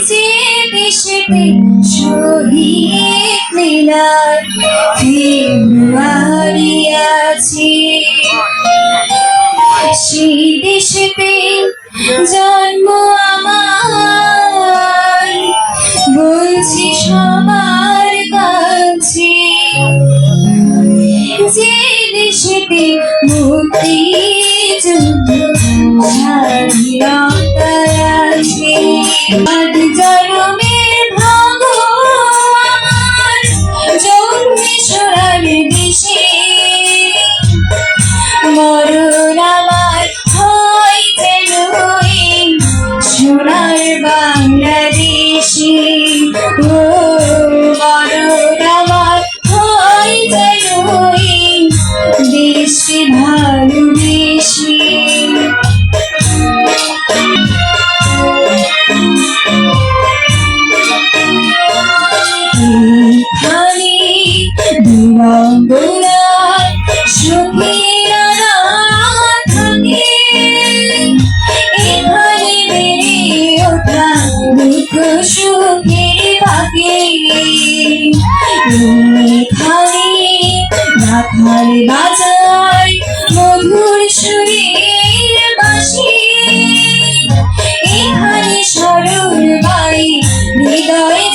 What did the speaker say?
যে দেশেতে শহীদ মিনার ফেব্রুয়ারি আছে, সেই দেশেতে জন্ম আমার, বলছি সবার কাছে। যে দেশেতে মুক্তিযুদ্ধ স্বাধীনতা আছে, আজ জন্মের ভাগ্য আমার জন্মে সোনার দেশে, মরণ আমার হয় যেন সোনার বাংলাদেশে। ও মরণ আমার হয় যেন দেশকে ভালোবেসে। এখানে বিড়ম্বনার সখীরা থাকে, এখানে বেড়ে ওঠা দুঃখ সুখের পাকে। এখানে ঢাকার বাজার মধুর সুরের বাঁশি, এখানে সরল বাড়ি হৃদয়